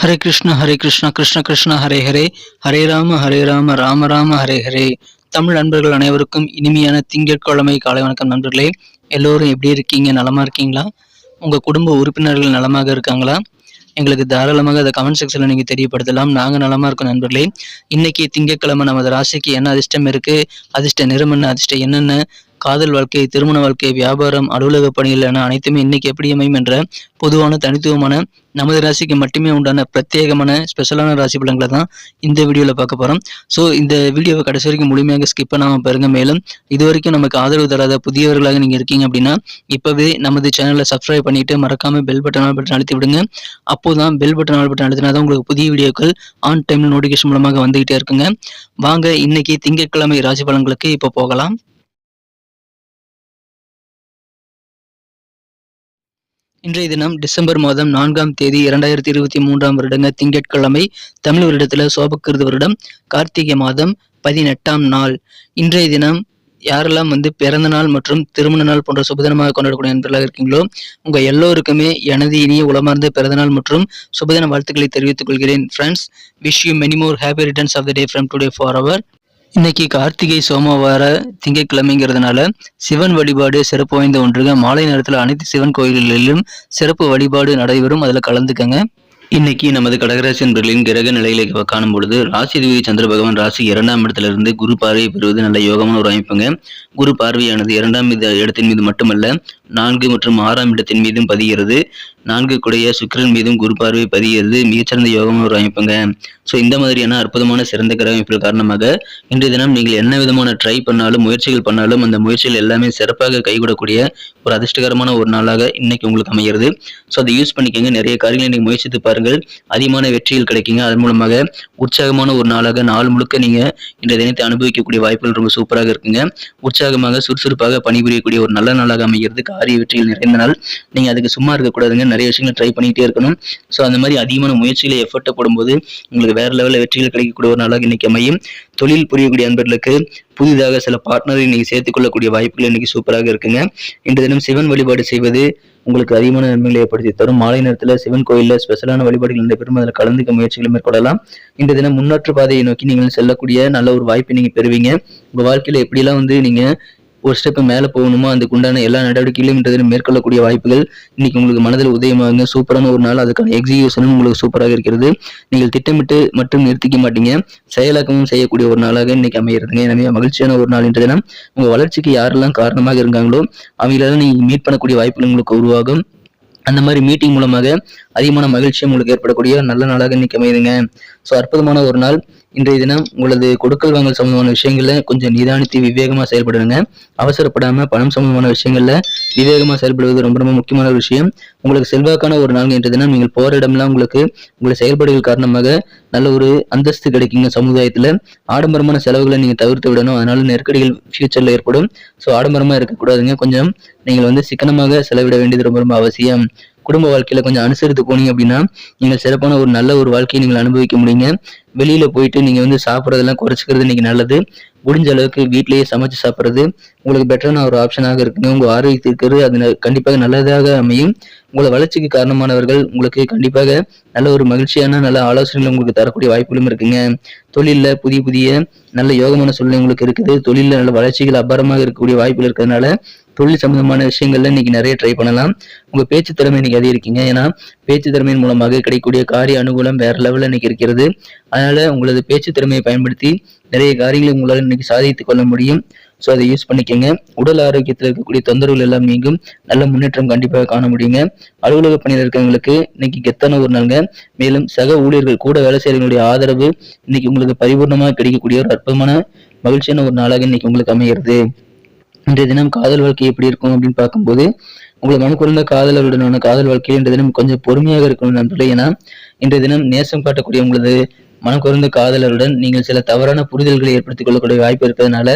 ஹரே கிருஷ்ணா கிருஷ்ண கிருஷ்ண ஹரே ஹரே, ஹரே ராம ராம ராம ஹரே ஹரே. தமிழ் நண்பர்கள் அனைவருக்கும் இனிமையான திங்கட்கிழமை காலை வணக்கம் நண்பர்களே. எல்லோரும் எப்படி இருக்கீங்க? நலமா இருக்கீங்களா? உங்க குடும்ப உறுப்பினர்கள் நலமாக இருக்காங்களா? எங்களுக்கு தாராளமாக அதை கமெண்ட் செக்ஷன்ல நீங்க தெரியப்படுத்தலாம். நாங்க நலமா இருக்கோம் நண்பர்களே. இன்னைக்கு திங்கட்கிழமை நமது ராசிக்கு என்ன அதிர்ஷ்டம் இருக்கு, அதிர்ஷ்ட நிறம் என்ன, அதிர்ஷ்டம் என்னென்ன, காதல் வாழ்க்கை, திருமண வாழ்க்கை, வியாபாரம், அலுவலக பணிகள் என அனைத்துமே இன்னைக்கு எப்படி அமையும் என்ற பொதுவான தனித்துவமான நமது ராசிக்கு மட்டுமே உண்டான பிரத்யேகமான ஸ்பெஷலான ராசி பலன்களை தான் இந்த வீடியோவில் பார்க்க போகிறோம். ஸோ இந்த வீடியோவை கடைசி வரைக்கும் முழுமையாக ஸ்கிப் பண்ணாமல் பாருங்க. மேலும் இது வரைக்கும் நமக்கு ஆதரவு தராத புதியவர்களாக நீங்கள் இருக்கீங்க அப்படின்னா இப்போவே நமது சேனலை சப்ஸ்கிரைப் பண்ணிட்டு மறக்காம பெல் பட்டன் அழுத்தி விடுங்க. அப்போதான் பெல் பட்டன் அழுத்தினா தான் உங்களுக்கு புதிய வீடியோக்கள் ஆன் டைமில் நோட்டிஃபிகேஷன் மூலமாக வந்துகிட்டே இருக்குங்க. வாங்க இன்னைக்கு திங்கட்கிழமை ராசி பலன்களுக்கு இப்போ போகலாம். இன்றைய தினம் டிசம்பர் மாதம் 4ஆம் தேதி 2023 வருடங்க திங்கட்கிழமை. தமிழ் வருடத்துல சோபக்கிருது வருடம் கார்த்திகை மாதம் 18ஆம் நாள். இன்றைய தினம் யாரெல்லாம் பிறந்த நாள் மற்றும் திருமண நாள் போன்ற சுபதினமாக கொண்டாடக்கூடிய நண்பர்களாக இருக்கீங்களோ உங்க எல்லோருக்குமே எனது இனிய உளமார்ந்த பிறந்தநாள் மற்றும் சுபதின வாழ்த்துக்களை தெரிவித்துக் கொள்கிறேன். Friends, wish you many more happy returns of the day from today for our. இன்னைக்கு கார்த்திகை சோமவார திங்கட்கிழமைங்கிறதுனால சிவன் வழிபாடு சிறப்பு வாய்ந்த ஒன்றுங்க. மாலை நேரத்தில் அனைத்து சிவன் கோயில்களிலும் சிறப்பு வழிபாடு நடைபெறும், அதில் கலந்துக்கங்க. இன்னைக்கு நமது கடகராசி நண்பர்களின் கிரக நிலைகளை காணும் பொழுது ராசிதிபதி சந்திர பகவான் ராசி 2ஆம் இடத்திலிருந்து குரு பார்வையை பெறுவது நல்ல யோகமான ஒரு அமைப்புங்க. குரு பார்வையானது 2ஆம் இடத்தின் மீது மட்டுமல்ல 4 மற்றும் 6ஆம் இடத்தின் மீதும் பதிகிறது. 4 கூடைய சுக்கிரன் மீதும் குரு பார்வை பதிகிறது. மிகச்சிறந்த யோகமான ஒரு அமைப்புங்க. ஸோ இந்த மாதிரியான அற்புதமான சிறந்த கிரக அமைப்புகள் காரணமாக இன்றைய தினம் நீங்கள் என்ன விதமான ட்ரை பண்ணாலும் முயற்சிகள் பண்ணாலும் அந்த முயற்சிகள் எல்லாமே சிறப்பாக கைகூடக்கூடிய ஒரு அதிர்ஷ்டகரமான ஒரு நாளாக இன்னைக்கு உங்களுக்கு அமைகிறது. ஸோ அதை யூஸ் பண்ணிக்கங்க. நிறைய காரியங்களை நீங்கள் முயற்சித்து பாருங்கள், அதிகமான வெற்றிகள் கிடைக்குங்க. அதன் மூலமாக உற்சாகமான ஒரு நாளாக நாள் முழுக்க நீங்க இன்றைய தினத்தை அனுபவிக்கக்கூடிய வாய்ப்புகள் ரொம்ப சூப்பராக இருக்குங்க. உற்சாகமாக சுறுசுறுப்பாக பணிபுரியக்கூடிய ஒரு நல்ல நாளாக அமைகிறது. காரிய வெற்றிகள் நிறைந்த நாள். நீங்க அதுக்கு சும்மா இருக்கக்கூடாதுங்க, நிறைய விஷயங்களை ட்ரை பண்ணிட்டே இருக்கணும். ஸோ அந்த மாதிரி அதிகமான முயற்சிகளை எஃபர்ட்டை போடும்போது உங்களுக்கு வேற லெவலில் வெற்றிகள் கிடைக்கக்கூடிய ஒரு நாளாக இன்னைக்கு அமையும். தொழில் புரியக்கூடிய அன்பர்களுக்கு புதிதாக சில பார்ட்னரை இன்னைக்கு சேர்த்துக் கொள்ளக்கூடிய வாய்ப்புகள் இன்னைக்கு சூப்பராக இருக்குங்க. இன்று தினம் சிவன் வழிபாடு செய்வது உங்களுக்கு அதிகமான நன்மைகளை ஏற்படுத்தி தரும். மாலை நேரத்தில் சிவன் கோயிலில் ஸ்பெஷலான வழிபாடுகள் நடைபெறும், அதில் கலந்துக்க முயற்சிகளை மேற்கொள்ளலாம். இந்த தினம் முன்னேற்ற பாதையை நோக்கி நீங்கள் செல்லக்கூடிய நல்ல ஒரு வாய்ப்பை நீங்க பெறுவீங்க. உங்க வாழ்க்கையில எப்படிலாம் நீங்க ஒரு ஸ்டெப் மேலே போகணுமோ அதுக்கு உண்டான எல்லா நடவடிக்கைகளையும் இன்றைய தினம் மேற்கொள்ளக்கூடிய வாய்ப்புகள் இன்னைக்கு உங்களுக்கு மனதில் உதயமாகுங்க. சூப்பரான ஒரு நாள், அதுக்கான எக்ஸிகியூஷனும் உங்களுக்கு சூப்பராக இருக்கிறது. நீங்கள் திட்டமிட்டு மட்டும் நிறுத்திக்க மாட்டீங்க, செயலாக்கமும் செய்யக்கூடிய ஒரு நாளாக இன்னைக்கு அமைகிறதுங்க. எனவே மகிழ்ச்சியான ஒரு நாள் இன்றைய தினம். உங்க வளர்ச்சிக்கு யாரெல்லாம் காரணமாக இருக்காங்களோ அவங்களெல்லாம் நீங்க மீட் பண்ணக்கூடிய வாய்ப்புகள் உங்களுக்கு உருவாகும். அந்த மாதிரி மீட்டிங் மூலமாக அதிகமான மகிழ்ச்சி உங்களுக்கு ஏற்படக்கூடிய நல்ல நாளாக இன்னைக்கு அமையுதுங்க. ஸோ அற்புதமான ஒரு நாள் இன்றைய தினம். உங்களது கொடுக்கல் வாங்கல் சம்பந்தமான விஷயங்கள்ல கொஞ்சம் நிதானித்து விவேகமா செயல்படுங்க. அவசரப்படாம பணம் சம்பந்தமான விஷயங்கள்ல விவேகமா செயல்படுவது ரொம்ப ரொம்ப முக்கியமான ஒரு விஷயம். உங்களுக்கு செல்வாக்கான ஒரு நாள் இன்றைய தினம். நீங்கள் போற இடம்லாம் உங்களுக்கு உங்களுடைய செயல்பாடுகள் காரணமாக நல்ல ஒரு அந்தஸ்து கிடைக்குங்க சமுதாயத்துல. ஆடம்பரமான செலவுகளை நீங்க தவிர்த்து விடணும், அதனால நெருக்கடிகள் ஃபியூச்சர்ல ஏற்படும். ஸோ ஆடம்பரமா இருக்கக்கூடாதுங்க. கொஞ்சம் நீங்கள் சிக்கனமாக செலவிட வேண்டியது ரொம்ப ரொம்ப அவசியம். குடும்ப வாழ்க்கையில கொஞ்சம் அனுசரித்து போனீங்க அப்படின்னா நீங்கள் சிறப்பான ஒரு நல்ல ஒரு வாழ்க்கையை நீங்கள் அனுபவிக்க முடியுங்க. வெளியில போயிட்டு நீங்க சாப்பிட்றதெல்லாம் குறைச்சிக்கிறது இன்னைக்கு நல்லது. முடிஞ்ச அளவுக்கு வீட்டிலேயே சமைச்சு சாப்பிட்றது உங்களுக்கு பெட்டரான ஒரு ஆப்ஷனாக இருக்குங்க. உங்க ஆரோக்கியத்திற்கு அது கண்டிப்பாக நல்லதாக அமையும். உங்களை வளர்ச்சிக்கு காரணமானவர்கள் உங்களுக்கு கண்டிப்பாக நல்ல ஒரு மகிழ்ச்சியான நல்ல ஆலோசனைகள் உங்களுக்கு தரக்கூடிய வாய்ப்புகளும் இருக்குங்க. தொழில புதிய புதிய நல்ல யோகமான சூழ்நிலை உங்களுக்கு இருக்குது. தொழில நல்ல வளர்ச்சிகள் அபாரமாக இருக்கக்கூடிய வாய்ப்புகள் இருக்கிறதுனால தொழில் சம்பந்தமான விஷயங்கள்ல இன்னைக்கு நிறைய ட்ரை பண்ணலாம். உங்க பேச்சு திறமை இன்னைக்கு அதிகரிக்குங்க. ஏன்னா பேச்சு திறமையின் மூலமாக கிடைக்கக்கூடிய காரிய அனுகூலம் வேற லெவலில் இன்னைக்கு இருக்கிறது. அதனால உங்களது பேச்சு திறமையை பயன்படுத்தி நிறைய காரியங்களை உங்களால் இன்னைக்கு சாதித்துக் கொள்ள முடியும். ஸோ அதை யூஸ் பண்ணிக்கோங்க. உடல் ஆரோக்கியத்தில் இருக்கக்கூடிய தொந்தரவுகள் எல்லாம் நீங்கும். நல்ல முன்னேற்றம் கண்டிப்பாக காண முடியுங்க. அலுவலக பணியில் இருக்கவங்களுக்கு இன்னைக்கு கெத்தான ஒரு நாளுங்க. மேலும் சக ஊழியர்கள் கூட வேலை செய்யறவங்களுடைய ஆதரவு இன்னைக்கு உங்களுக்கு பரிபூர்ணமாக கிடைக்கக்கூடிய ஒரு அற்புதமான மகிழ்ச்சியான ஒரு நாளாக இன்னைக்கு உங்களுக்கு அமைகிறது. இன்றைய தினம் காதல் வாழ்க்கை எப்படி இருக்கும் அப்படின்னு பார்க்கும்போது உங்களை மனக்குறந்த காதலருடனான காதல் வாழ்க்கையில் இன்றைய தினம் கொஞ்சம் பொறுமையாக இருக்கணும் நண்பர்களே. ஏன்னா இன்றைய தினம் நேசம் காட்டக்கூடிய உங்களது மனக்குறந்த காதலருடன் நீங்கள் சில தவறான புரிதல்களை ஏற்படுத்திக் கொள்ளக்கூடிய வாய்ப்பு இருக்கிறதுனால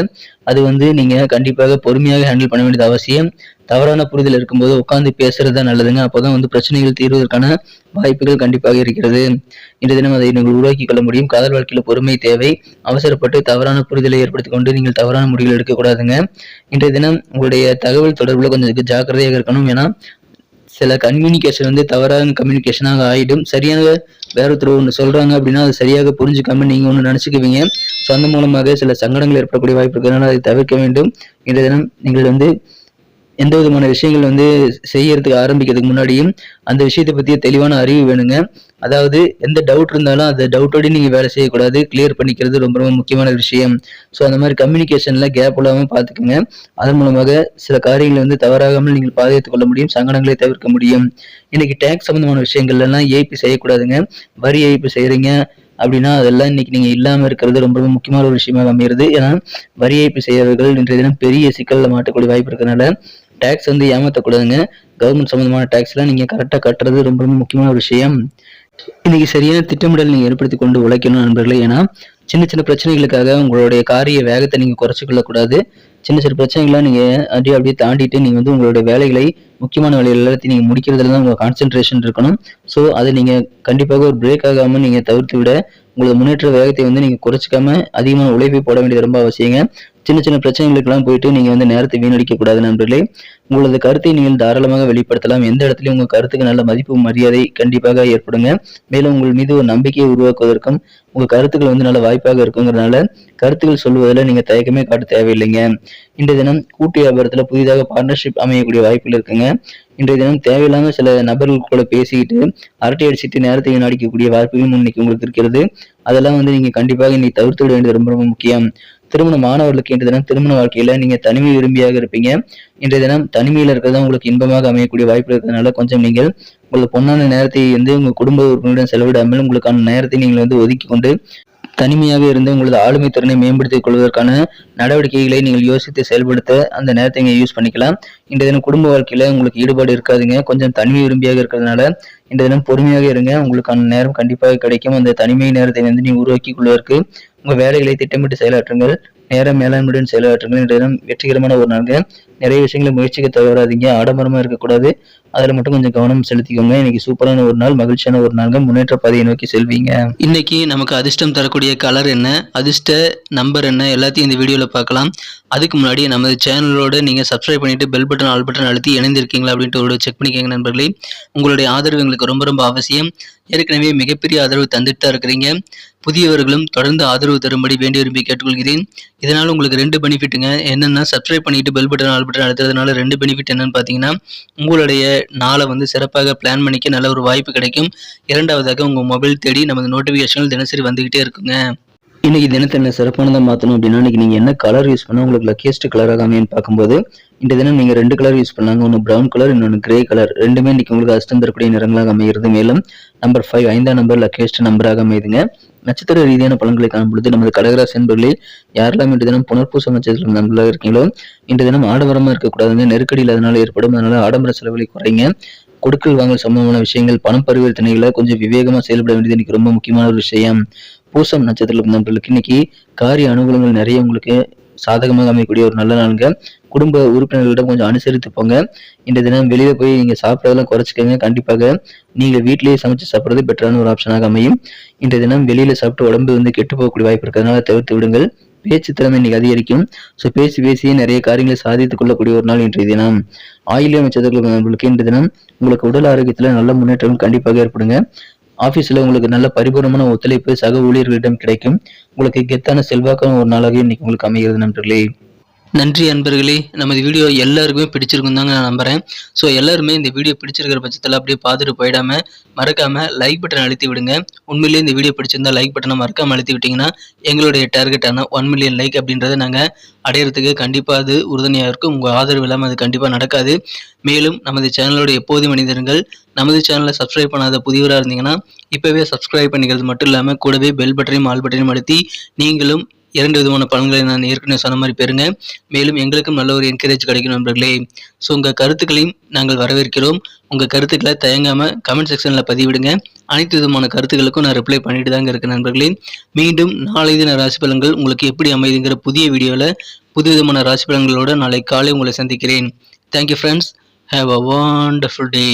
அது நீங்க கண்டிப்பாக பொறுமையாக ஹேண்டில் பண்ண வேண்டியது அவசியம். தவறான புரிதல் இருக்கும்போது உட்கார்ந்து பேசுறது தான் நல்லதுங்க. அப்போதான் பிரச்சனைகள் தீர்வதற்கான வாய்ப்புகள் கண்டிப்பாக இருக்கிறது. இன்றைய தினம் அதை நீங்கள் உருவாக்கி கொள்ள முடியும். காதல் வாழ்க்கையில பொறுமை தேவை. அவசரப்பட்டு தவறான புரிதலை ஏற்படுத்திக் கொண்டு நீங்கள் தவறான முடிவுகள் எடுக்கக்கூடாதுங்க. இன்றைய தினம் உங்களுடைய தகவல் தொடர்புல கொஞ்சம் ஜாக்கிரதையாக இருக்கணும். ஏன்னா சில கம்யூனிகேஷன் வந்து தவறான கம்யூனிகேஷனாக ஆயிடும். சரியான வேற ஒருத்தர் ஒன்று சொல்றாங்க அப்படின்னா அது சரியாக புரிஞ்சுக்காம நீங்க ஒன்று நினைச்சுக்குவீங்க. ஸோ அந்த மூலமாக சில சங்கடங்கள் ஏற்படக்கூடிய வாய்ப்பு இருக்கிறதுனால அதை தவிர்க்க வேண்டும். இன்றைய தினம் நீங்கள் வந்து எந்த விதமான விஷயங்கள் வந்து செய்யறதுக்கு ஆரம்பிக்கிறதுக்கு முன்னாடியும் அந்த விஷயத்தை பத்திய தெளிவான அறிவு வேணுங்க. அதாவது எந்த டவுட் இருந்தாலும் அந்த டவுட்டோட நீங்க வேலை செய்யக்கூடாது. கிளியர் பண்ணிக்கிறது ரொம்ப ரொம்ப முக்கியமான விஷயம். ஸோ அந்த மாதிரி கம்யூனிகேஷன்ல கேப் இல்லாம பார்த்துக்குங்க. அதன் மூலமாக சில காரியங்களை வந்து தவறாகாமல் நீங்கள் பாதுகாத்துக் கொள்ள முடியும். சங்கடங்களை தவிர்க்க முடியும். இன்னைக்கு டேக்ஸ் சம்பந்தமான விஷயங்கள்ல எல்லாம் ஏய்ப்பு செய்யக்கூடாதுங்க. வரி ஏய்ப்பு செய்யறீங்க அப்படின்னா அதெல்லாம் இன்னைக்கு நீங்க இல்லாம இருக்கிறது ரொம்ப ரொம்ப முக்கியமான ஒரு விஷயமாக அமைகிறது. ஏன்னா வரி ஏய்ப்பு செய்யறவர்கள் இன்றைய தினம் பெரிய சிக்கல்ல மாட்டக்கூடிய வாய்ப்பு இருக்கிறதுனால டேக்ஸ் வந்து ஏமாற்றக்கூடாதுங்க. கவர்மெண்ட் சம்பந்தமான டேக்ஸ்லாம் நீங்க கரெக்டா கட்டுறது ரொம்ப ரொம்ப முக்கியமான விஷயம். இன்னைக்கு சரியான திட்டமிடல் நீங்க ஏற்படுத்தி கொண்டு உழைக்கணும் நண்பர்களே. ஏன்னா சின்ன சின்ன பிரச்சனைகளுக்காக உங்களுடைய காரிய வேகத்தை நீங்க குறைச்சு கொள்ளக்கூடாது. சின்ன சின்ன பிரச்சனைகள்லாம் நீங்க அப்படியே தாண்டிட்டு நீங்க வந்து உங்களுடைய வேலைகளை முக்கியமான வேலைகள் எல்லாத்தையும் நீங்க முடிக்கிறதுல தான் உங்க கான்சென்ட்ரேஷன் இருக்கணும். ஸோ அதை நீங்க கண்டிப்பாக ஒரு பிரேக் ஆகாம நீங்க தவிர்த்து விட உங்களோட முன்னேற்ற வேகத்தை வந்து நீங்க குறைச்சிக்காம அதிகமான உழைப்பை போட வேண்டியது ரொம்ப அவசியங்க. சின்ன சின்ன பிரச்சனைகளுக்கெல்லாம் போயிட்டு நீங்க வந்து நேரத்தை வீணடிக்க கூடாது நண்பர்களே. உங்களது கருத்தை நீங்கள் தாராளமாக வெளிப்படுத்தலாம். எந்த இடத்துலயும் உங்க கருத்துக்கு நல்ல மதிப்பு மரியாதை கண்டிப்பாக ஏற்படுங்க. மேலும் உங்கள் மீது ஒரு நம்பிக்கையை உருவாக்குவதற்கும் உங்க கருத்துக்கள் வந்து நல்ல வாய்ப்பாக இருக்குங்கிறதுனால கருத்துக்கள் சொல்வதில் நீங்க தயக்கமே காட்ட தேவையில்லைங்க. இன்றைய தினம் கூட்டு வியாபாரத்துல புதிதாக பார்ட்னர்ஷிப் அமையக்கூடிய வாய்ப்புகள் இருக்குங்க. இன்றைய தினம் தேவையில்லாம சில நபர்கள் கூட பேசிக்கிட்டு அரட்டை அடிச்சுட்டு நேரத்தை வீணடிக்கக்கூடிய வாய்ப்புகளும் இன்னைக்கு உங்களுக்கு இருக்கிறது. அதெல்லாம் வந்து நீங்க கண்டிப்பாக இன்னைக்கு தவிர்த்து விட வேண்டியது ரொம்ப ரொம்ப முக்கியம். திருமண மாணவர்களுக்கு இன்றைய தினம் திருமண வாழ்க்கையில நீங்க தனிமை விரும்பியாக இருப்பீங்க. இன்றைய தினம் தனிமையில இருக்கிறதா உங்களுக்கு இன்பமாக அமையக்கூடிய வாய்ப்பு இருக்கிறதுனால கொஞ்சம் நீங்கள் உங்களுக்கு பொன்னான நேரத்தை வந்து உங்க குடும்ப உறுப்பினருடன் செலவிடாமல் உங்களுக்கான நேரத்தை நீங்கள் வந்து ஒதுக்கி கொண்டு தனிமையாக இருந்து உங்களது ஆளுமை திறனை மேம்படுத்திக் கொள்வதற்கான நடவடிக்கைகளை நீங்கள் யோசித்து செயல்படுத்த அந்த நேரத்தை நீங்க யூஸ் பண்ணிக்கலாம். இன்றைய தினம் குடும்ப வாழ்க்கையில உங்களுக்கு ஈடுபாடு இருக்காதுங்க. கொஞ்சம் தனிமை விரும்பியாக இருக்கிறதுனால இன்றைய தினம் பொறுமையாக இருங்க. உங்களுக்கான நேரம் கண்டிப்பாக கிடைக்கும். அந்த தனிமை நேரத்தை வந்து நீங்க உருவாக்கி கொள்வதற்கு உங்க வேலைகளை திட்டமிட்டு செயலாற்றுங்கள். நேர மேலாண்மையுடன் செயலாற்றுங்கள். இன்றைய தினம் வெற்றிகரமான ஒரு நாள். நிறைய விஷயங்களை முயற்சிக்க தவறாதீங்க. ஆடம்பரமா இருக்கக்கூடாது. அதுல மட்டும் கொஞ்சம் கவனம் செலுத்திக்கோங்க. இன்னைக்கு சூப்பரான ஒரு நாள், மகிழ்ச்சியான ஒரு நாள். முன்னேற்ற பாதையை நோக்கி செல்வீங்க. இன்னைக்கு நமக்கு அதிர்ஷ்டம் தரக்கூடிய கலர் என்ன, அதிர்ஷ்ட நம்பர் என்ன, எல்லாத்தையும் இந்த வீடியோல பார்க்கலாம். அதுக்கு முன்னாடி நமது சேனலோட நீங்க சப்ஸ்கிரைப் பண்ணிட்டு பெல் பட்டன் ஆல் பட்டன் அழுத்தி இணைந்திருக்கீங்களா அப்படின்ட்டு ஒரு செக் பண்ணிக்கோங்க நண்பர்களே. உங்களுடைய ஆதரவு எங்களுக்கு ரொம்ப ரொம்ப அவசியம். ஏற்கனவே மிகப்பெரிய ஆதரவு தந்துட்டு தான் இருக்கிறீங்க. புதியவர்களும் தொடர்ந்து ஆதரவு தரும்படி வேண்டி விரும்பி கேட்டுக்கொள்கிறேன். இதனால உங்களுக்கு 2 பெனிஃபிட்டுங்க. என்னன்னா சப்ஸ்கிரைப் பண்ணிட்டு பெல் பட்டன் ஆல் பட்டன் அழுத்துறதுனால 2 பெனிஃபிட் என்னன்னு பார்த்தீங்கன்னா, உங்களுடைய நாளை வந்து சிறப்பாக பிளான் பண்ணிக்க நல்ல ஒரு வாய்ப்பு கிடைக்கும். இரண்டாவதாக உங்க மொபைல் தேடி நமது நோட்டிஃபிகேஷன்கள் தினசரி வந்துகிட்டே இருக்குங்க. இன்னைக்கு தினத்தை என்ன சிறப்பானதாக மாற்றணும் அப்படின்னா, இன்னைக்கு நீங்க என்ன கலர் யூஸ் பண்ணா உங்களுக்கு லக்கியஸ்ட் கலராக அமையன்னு பார்க்கும்போது இந்த தினம் நீங்க 2 கலர் யூஸ் பண்ணாங்க. ஒன்று ப்ரௌன் கலர், இன்னொன்று கிரே கலர். ரெண்டுமே இன்னைக்கு உங்களுக்கு அதிர்ஷ்டம் தரக்கூடிய நிறங்களாக அமைகிறது. மேலும் நம்பர் 5 5ஆம் நம்பர் லக்கியஸ்ட் நம்பராக அமையுதுங்க. நட்சத்திர ரீதியான பலன்களை காணும் பொழுது நமது கடகராசி என்பர்களில் யாரெல்லாம் இன்று தினம் புனர்பூச நட்சத்திரம் நம்பர்களாக இருக்கீங்களோ இன்று தினம் ஆடம்பரமா இருக்கக்கூடாதுங்க. நெருக்கடி இல்லாதனால ஏற்படும். அதனால ஆடம்பர செலவுகளை குறைங்க. கொடுக்கல் வாங்கல் சம்பந்தமான விஷயங்கள், பணம் பரிவர்த்தனைகளை கொஞ்சம் விவேகமா செயல்பட வேண்டியது இன்னைக்கு ரொம்ப முக்கியமான ஒரு விஷயம். பூசம் நட்சத்திரம் நண்பர்களுக்கு இன்னைக்கு காரிய அனுகூலங்கள் நிறைய உங்களுக்கு சாதகமாக அமையக்கூடிய ஒரு நல்ல நாளுங்க. குடும்ப உறுப்பினர்களிடம் கொஞ்சம் அனுசரித்து போங்க. இந்த தினம் வெளியில போய் நீங்க சாப்பிட்றதெல்லாம் குறைச்சிக்கங்க. கண்டிப்பாக நீங்க வீட்டிலேயே சமைச்சு சாப்பிட்றது பெட்டரான ஒரு ஆப்ஷனாக அமையும். இந்த தினம் வெளியில சாப்பிட்டு உடம்பு வந்து கெட்டு போகக்கூடிய வாய்ப்பு இருக்கிறதுனால தவிர்த்து விடுங்கள். பேச்சு திறமை இன்னைக்கு அதிகரிக்கும். ஸோ பேசியே நிறைய காரியங்களை சாதித்துக் கொள்ளக்கூடிய ஒரு நாள் இன்றைய தினம். ஆயிலியம் நட்சத்திரங்களுக்கு இன்றைய தினம் உங்களுக்கு உடல் ஆரோக்கியத்துல நல்ல முன்னேற்றம் கண்டிப்பாக ஏற்படுங்க. ஆபீஸ்ல உங்களுக்கு நல்ல பரிபூர்ணமான ஒத்துழைப்பு சக ஊழியர்களிடம் கிடைக்கும். உங்களுக்கு கெத்தான செல்வாக்கான ஒரு நாளாக இன்னைக்கு உங்களுக்கு அமைகிறது நண்பர்களே. நன்றி அன்பர்களே. நமது வீடியோ எல்லாருக்குமே பிடிச்சிருக்கும் தாங்க நான் நம்புறேன். ஸோ எல்லாருமே இந்த வீடியோ பிடிச்சிருக்கிற பட்சத்தில் அப்படியே பார்த்துட்டு போயிடாம மறக்காம லைக் பட்டன் அழுத்தி விடுங்க. உண்மையிலேயே இந்த வீடியோ பிடிச்சிருந்தா லைக் பட்டனை மறக்காம அழுத்தி விட்டீங்கன்னா எங்களுடைய டார்கெட்டான 1 மில்லியன் லைக் அப்படின்றத நாங்கள் அடையிறதுக்கு கண்டிப்பாக அது உறுதுணையாக இருக்கும். உங்கள் ஆதரவு இல்லாமல் அது கண்டிப்பாக நடக்காது. மேலும் நமது சேனலோட எப்போதும் மனிதர்கள் நமது சேனலை சப்ஸ்கிரைப் பண்ணாத புதியவராக இருந்தீங்கன்னா இப்போவே சப்ஸ்கிரைப் பண்ணிக்கிறது மட்டும் இல்லாமல் கூடவே பெல் பட்டனையும் ஆல் பட்டனையும் அழுத்தி நீங்களும் 2 விதமான பலன்களை நான் ஏற்கனவே சொன்ன மாதிரி பெறுங்க. மேலும் எங்களுக்கும் நல்ல ஒரு என்கரேஜ் கிடைக்கும் நண்பர்களே. ஸோ உங்கள் கருத்துக்களையும் நாங்கள் வரவேற்கிறோம். உங்கள் கருத்துக்களை தயங்காமல் கமெண்ட் செக்ஷனில் பதிவிடுங்க. அனைத்து விதமான கருத்துக்களுக்கும் நான் ரிப்ளை பண்ணிட்டு தாங்க இருக்கேன் நண்பர்களே. மீண்டும் நாளை தின ராசி பலன்கள் உங்களுக்கு எப்படி அமைதுங்கிற புதிய வீடியோவில் புது விதமான ராசி பலன்களோடு நாளை காலை உங்களை சந்திக்கிறேன். Thank you friends. Have a wonderful day.